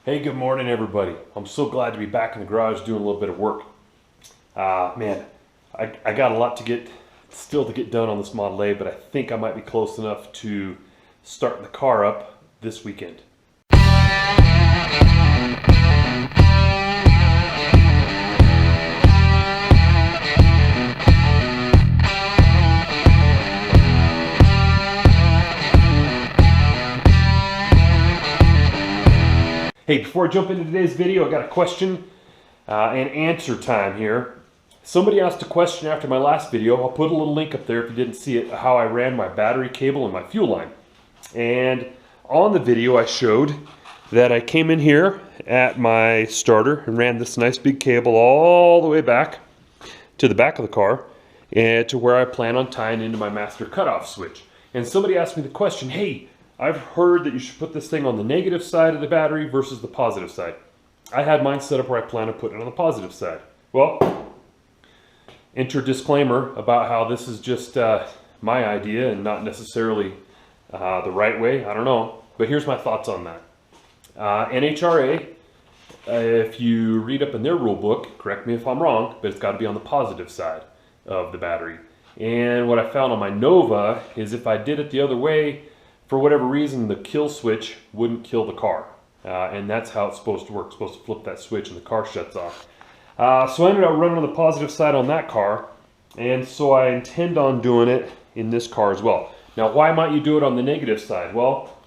Hey, good morning, everybody. I'm so glad to be back in the garage doing a little bit of work. Man, I got a lot still to get done on this Model A, but I think I might be close enough to start the car up this weekend. Hey, before I jump into today's video, I got a question and answer time here. Somebody asked a question after my last video. I'll put a little link up there if you didn't see it, how I ran my battery cable and my fuel line. And on the video I showed that I came in here at my starter and ran this nice big cable all the way back to the back of the car and to where I plan on tying into my master cutoff switch. And somebody asked me the question, hey, I've heard that you should put this thing on the negative side of the battery versus the positive side. I had mine set up where I plan on putting it on the positive side. Well, enter disclaimer about how this is just my idea and not necessarily the right way. I don't know, but here's my thoughts on that. NHRA, if you read up in their rule book, correct me if I'm wrong, but it's got to be on the positive side of the battery. And what I found on my Nova is if I did it the other way, for whatever reason, the kill switch wouldn't kill the car. And that's how it's supposed to work. It's supposed to flip that switch and the car shuts off. So I ended up running on the positive side on that car. And so I intend on doing it in this car as well. Now, why might you do it on the negative side? Well,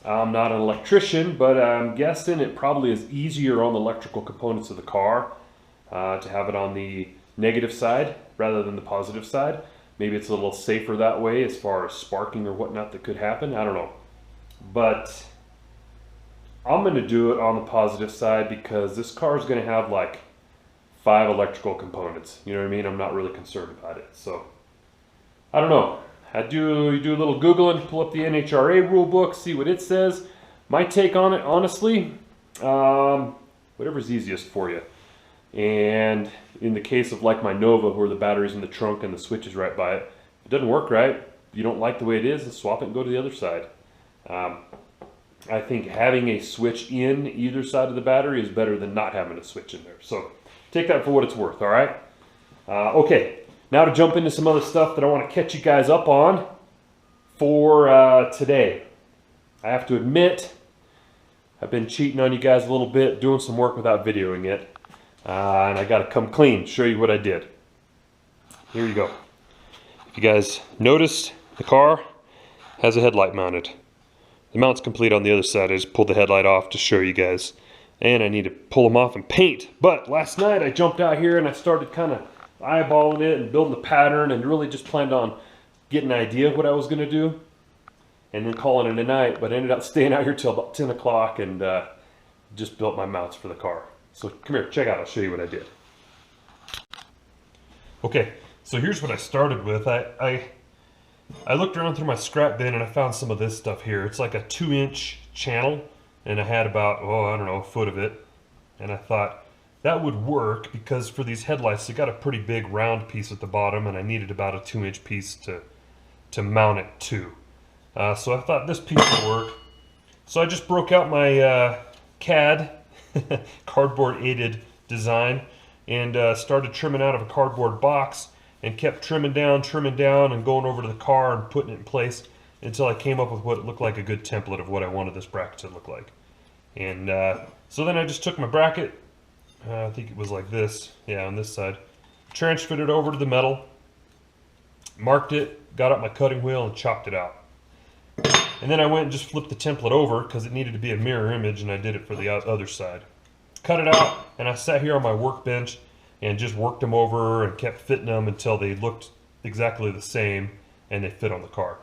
I'm not an electrician, but I'm guessing it probably is easier on the electrical components of the car to have it on the negative side rather than the positive side. Maybe it's a little safer that way as far as sparking or whatnot that could happen. I don't know. But I'm going to do it on the positive side because this car is going to have like 5 electrical components. You know what I mean? I'm not really concerned about it. So, I don't know. You do a little Googling, pull up the NHRA rule book, see what it says. My take on it, honestly, whatever's easiest for you. And in the case of like my Nova, where the battery's in the trunk and the switch is right by it, if it doesn't work right, you don't like the way it is, then swap it and go to the other side. I think having a switch in either side of the battery is better than not having a switch in there. So take that for what it's worth, all right? Okay, now to jump into some other stuff that I want to catch you guys up on for today. I have to admit, I've been cheating on you guys a little bit, doing some work without videoing it. And I got to come clean, show you what I did. Here you go. If you guys noticed, the car has a headlight mounted. The mount's complete on the other side. I just pulled the headlight off to show you guys. And I need to pull them off and paint. But last night I jumped out here and I started kind of eyeballing it and building the pattern and really just planned on getting an idea of what I was going to do. And then calling it a night. But I ended up staying out here till about 10 o'clock and just built my mounts for the car. So come here, check out, I'll show you what I did. Okay, so here's what I started with. I looked around through my scrap bin and I found some of this stuff here. It's like a 2-inch channel and I had about, I don't know, a foot of it. And I thought that would work because for these headlights, they got a pretty big round piece at the bottom and I needed about a 2-inch piece to mount it to. So I thought this piece would work. So I just broke out my CAD cardboard aided design and started trimming out of a cardboard box and kept trimming down and going over to the car and putting it in place until I came up with what looked like a good template of what I wanted this bracket to look like. And so then I just took my bracket, I think it was like this, yeah, on this side, transferred it over to the metal, marked it, got out my cutting wheel and chopped it out. And then I went and just flipped the template over because it needed to be a mirror image and I did it for the other side. Cut it out and I sat here on my workbench and just worked them over and kept fitting them until they looked exactly the same and they fit on the car.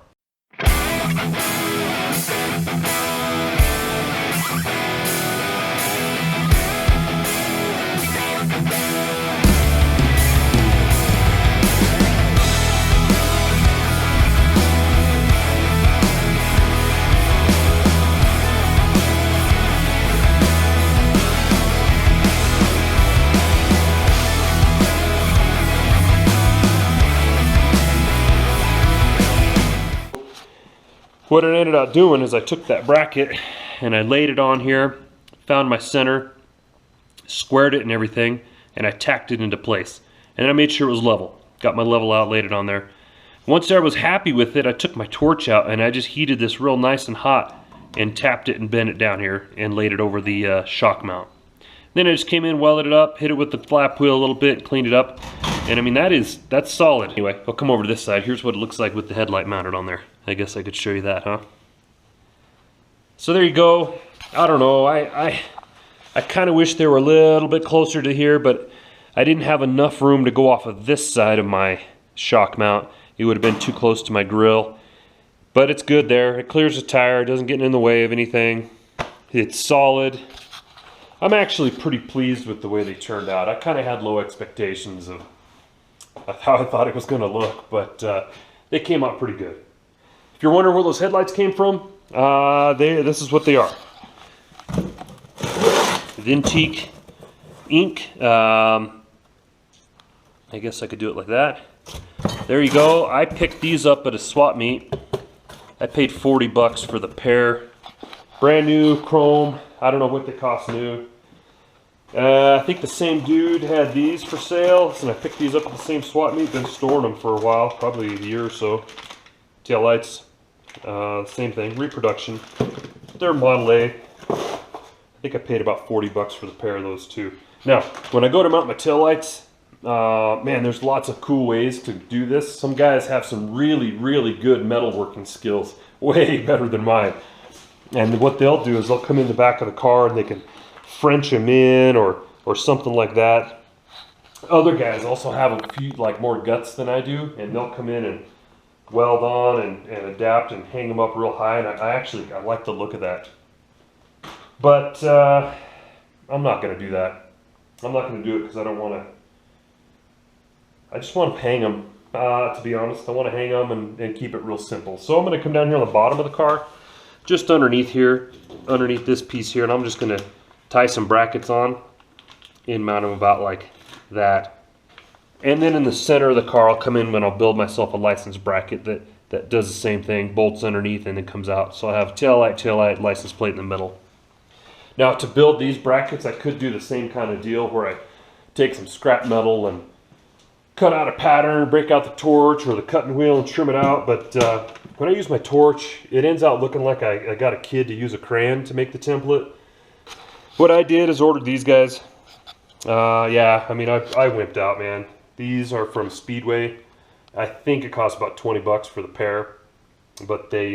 What I ended up doing is I took that bracket and I laid it on here, found my center, squared it and everything, and I tacked it into place. And then I made sure it was level. Got my level out, laid it on there. Once I was happy with it, I took my torch out and I just heated this real nice and hot and tapped it and bent it down here and laid it over the shock mount. Then I just came in, welded it up, hit it with the flap wheel a little bit, cleaned it up. And I mean, that's solid. Anyway, I'll come over to this side. Here's what it looks like with the headlight mounted on there. I guess I could show you that, huh? So there you go. I don't know, I kind of wish they were a little bit closer to here, but I didn't have enough room to go off of this side of my shock mount. It would have been too close to my grill. But it's good there. It clears the tire, it doesn't get in the way of anything. It's solid. I'm actually pretty pleased with the way they turned out. I kind of had low expectations of how I thought it was going to look, but they came out pretty good. If you're wondering where those headlights came from, this is what they are. Vintique ink. I guess I could do it like that. There you go. I picked these up at a swap meet. I paid 40 bucks for the pair. Brand new chrome. I don't know what they cost new. I think the same dude had these for sale, and I picked these up at the same swap meet. Been storing them for a while, probably a year or so. Tail lights, same thing, reproduction. They're Model A. I think I paid about 40 bucks for the pair of those two. Now, when I go to mount my tail lights, man, there's lots of cool ways to do this. Some guys have some really, really good metalworking skills, way better than mine. And what they'll do is they'll come in the back of the car and they can French them in or something like that. Other guys also have a few, like, more guts than I do, and they'll come in and weld on and adapt and hang them up real high, and I like the look of that. But I'm not going to do that. I'm not going to do it because I don't want to. I just want to hang them, to be honest. I want to hang them and keep it real simple. So I'm going to come down here on the bottom of the car, just underneath here, underneath this piece here, and I'm just going to tie some brackets on and mount them about like that. And then in the center of the car, I'll come in and I'll build myself a license bracket that does the same thing, bolts underneath and then comes out. So I have tail light, license plate in the middle. Now to build these brackets, I could do the same kind of deal where I take some scrap metal and cut out a pattern, break out the torch or the cutting wheel and trim it out. But when I use my torch, it ends out looking like I got a kid to use a crayon to make the template. What I did is ordered these guys. Yeah, I mean, I wimped out, man. These are from Speedway. I think it costs about 20 bucks for the pair, but they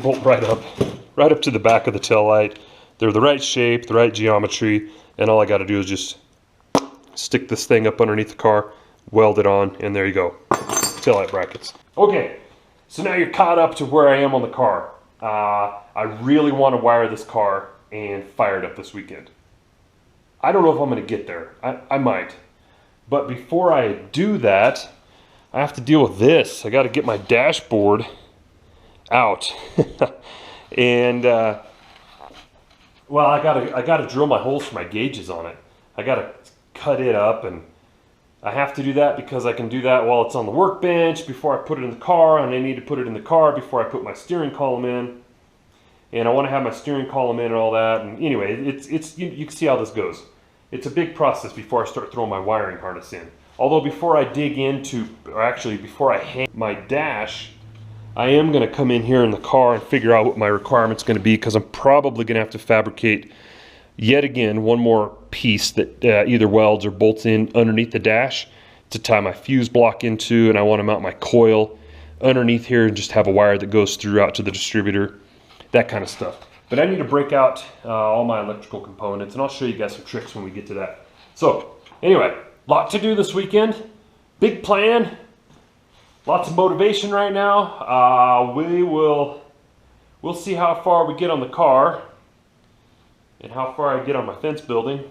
bolt right up to the back of the tail light. They're the right shape, the right geometry, and all I got to do is just stick this thing up underneath the car, weld it on, and there you go. Tail light brackets. Okay, so now you're caught up to where I am on the car. I really want to wire this car and fire it up this weekend. I don't know if I'm going to get there. I might. But before I do that, I have to deal with this. I got to get my dashboard out. And well, I got to drill my holes for my gauges on it. I got to cut it up, and I have to do that because I can do that while it's on the workbench before I put it in the car, and I need to put it in the car before I put my steering column in. And I want to have my steering column in and all that. And anyway, you can see how this goes. It's a big process before I start throwing my wiring harness in. Although before I dig into, or actually before I hang my dash, I am going to come in here in the car and figure out what my requirement's going to be, because I'm probably going to have to fabricate yet again one more piece that either welds or bolts in underneath the dash to tie my fuse block into, and I want to mount my coil underneath here and just have a wire that goes through out to the distributor. That kind of stuff. But I need to break out all my electrical components, and I'll show you guys some tricks when we get to that. So anyway, lot to do this weekend. Big plan. Lots of motivation right now. We'll see how far we get on the car and how far I get on my fence building.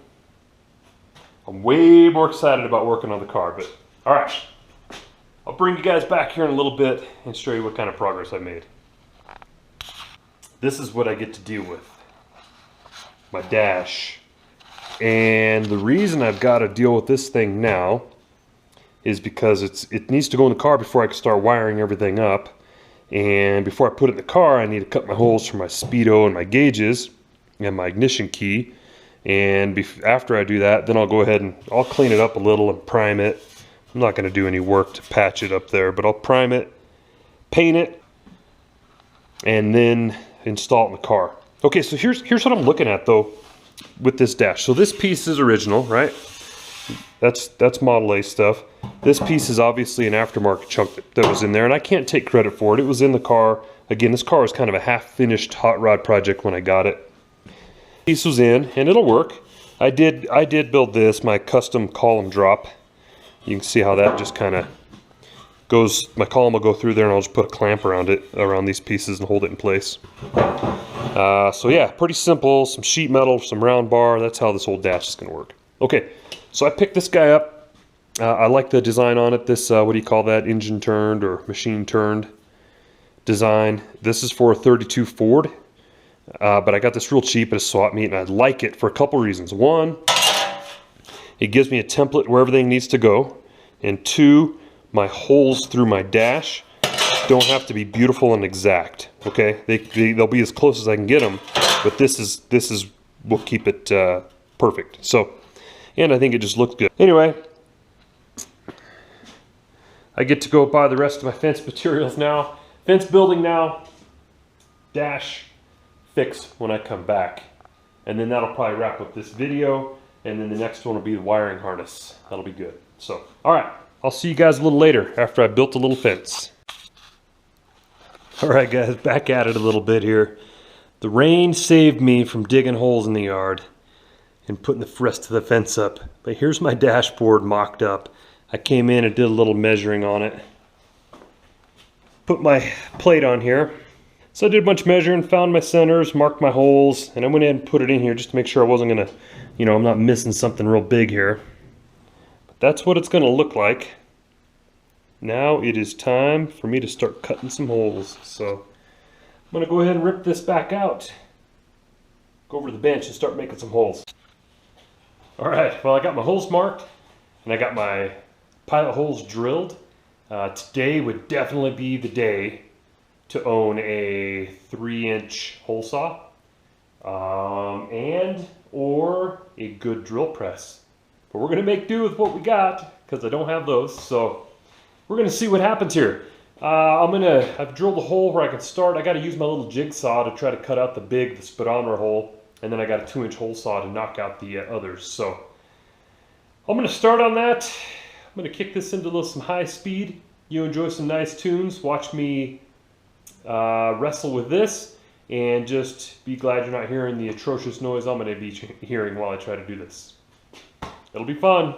I'm way more excited about working on the car, but all right. I'll bring you guys back here in a little bit and show you what kind of progress I've made. This is what I get to deal with, my dash. And the reason I've got to deal with this thing now is because it needs to go in the car before I can start wiring everything up. And before I put it in the car, I need to cut my holes for my speedo and my gauges. and my ignition key. And after I do that, then I'll go ahead and I'll clean it up a little and prime it. I'm not going to do any work to patch it up there, but I'll prime it, paint it, and then install it in the car. Okay, so here's what I'm looking at though with this dash. So this piece is original, right? That's Model A stuff. This piece is obviously an aftermarket chunk that was in there, and I can't take credit for it. It was in the car. Again, this car was kind of a half-finished hot rod project when I got it. Piece was in, and it'll work. I did build this, my custom column drop. You can see how that just kind of goes. My column will go through there, and I'll just put a clamp around it, around these pieces, and hold it in place. So yeah, pretty simple. Some sheet metal, some round bar. That's how this old dash is going to work. Okay, so I picked this guy up. I like the design on it. This, what do you call that? Engine turned or machine turned design. This is for a 32 Ford. But I got this real cheap at a swap meet, and I like it for a couple reasons. One, it gives me a template where everything needs to go. And two, my holes through my dash don't have to be beautiful and exact. Okay, they'll be as close as I can get them, but this is will keep it perfect. So, and I think it just looks good. Anyway, I get to go buy the rest of my fence materials now. Fence building now. Dash fix when I come back, and then that'll probably wrap up this video, and then the next one will be the wiring harness. That'll be good. So, all right, I'll see you guys a little later after I built a little fence. All right, guys, back at it a little bit here. The rain saved me from digging holes in the yard and putting the rest of the fence up. But here's my dashboard mocked up. I came in and did a little measuring on it. Put my plate on here. So I did a bunch of measuring, found my centers, marked my holes, and I went in and put it in here just to make sure I wasn't gonna, you know, I'm not missing something real big here. But that's what it's gonna look like. Now it is time for me to start cutting some holes. So I'm gonna go ahead and rip this back out. Go over to the bench and start making some holes. All right, well, I got my holes marked and I got my pilot holes drilled. Today would definitely be the day to own a 3-inch hole saw and or a good drill press. But we're gonna make do with what we got because I don't have those. So we're gonna see what happens here. I've drilled a hole where I can start. I gotta use my little jigsaw to try to cut out the speedometer hole, and then I got a 2-inch hole saw to knock out the others. So I'm gonna start on that. I'm gonna kick this into some high speed. You enjoy some nice tunes. Watch me wrestle with this, and just be glad you're not hearing the atrocious noise I'm going to be hearing while I try to do this. It'll be fun.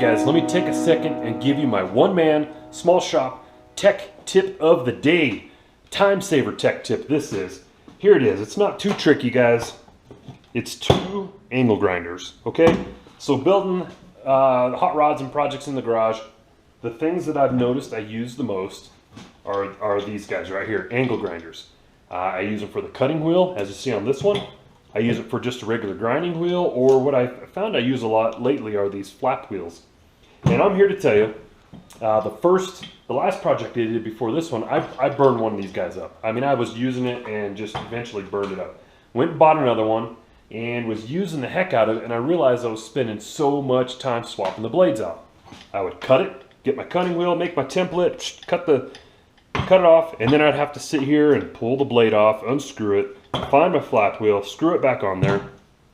guys, let me take a second and give you my one-man, small shop tech tip of the day. Time saver tech tip this is. Here it is. It's not too tricky, guys. It's 2 angle grinders, okay? So building hot rods and projects in the garage, the things that I've noticed I use the most are these guys right here, angle grinders. I use them for the cutting wheel, as you see on this one. I use it for just a regular grinding wheel, or what I found I use a lot lately are these flap wheels. And I'm here to tell you, the last project I did before this one, I burned one of these guys up. I mean, I was using it and just eventually burned it up. Went and bought another one and was using the heck out of it, and I realized I was spending so much time swapping the blades out. I would cut it, get my cutting wheel, make my template, cut it off, and then I'd have to sit here and pull the blade off, unscrew it, find my flap wheel, screw it back on there,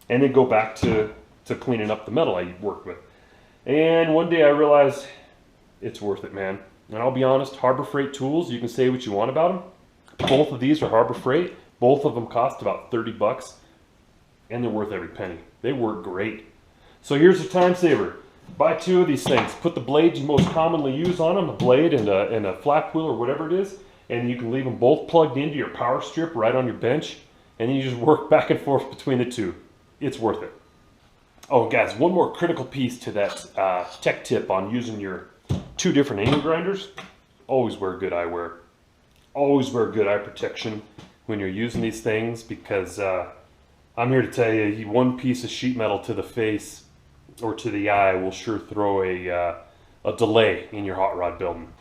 and then go back to cleaning up the metal I worked with. And one day I realized it's worth it, man. And I'll be honest, Harbor Freight tools, you can say what you want about them. Both of these are Harbor Freight. Both of them cost about 30 bucks, and they're worth every penny. They work great. So here's a time saver. Buy 2 of these things. Put the blades you most commonly use on them, a blade and a flap wheel or whatever it is, and you can leave them both plugged into your power strip right on your bench, and then you just work back and forth between the 2. It's worth it. Oh guys, one more critical piece to that tech tip on using your 2 different angle grinders. Always wear good eyewear. Always wear good eye protection when you're using these things, because I'm here to tell you, one piece of sheet metal to the face or to the eye will sure throw a delay in your hot rod building.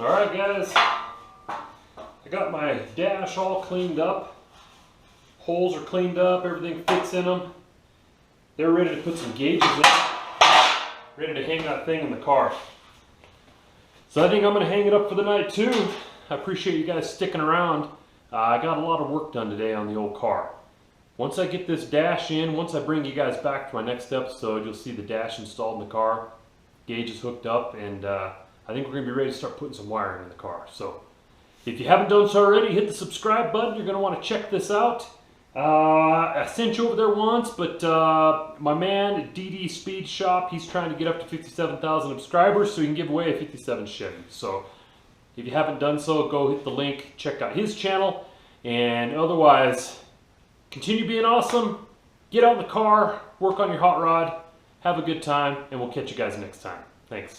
All right guys, I got my dash all cleaned up. Holes are cleaned up, everything fits in them. They're ready to put some gauges in, ready to hang that thing in the car. So I think I'm going to hang it up for the night too. I appreciate you guys sticking around. I got a lot of work done today on the old car. Once I get this dash in, once I bring you guys back to my next episode, you'll see the dash installed in the car, gauges hooked up, and I think we're going to be ready to start putting some wiring in the car. So if you haven't done so already, hit the subscribe button. You're going to want to check this out. I sent you over there once, but my man at DD Speed Shop, he's trying to get up to 57,000 subscribers so he can give away a 57 Chevy. So if you haven't done so, go hit the link, check out his channel, and otherwise, continue being awesome, get out in the car, work on your hot rod, have a good time, and we'll catch you guys next time. Thanks.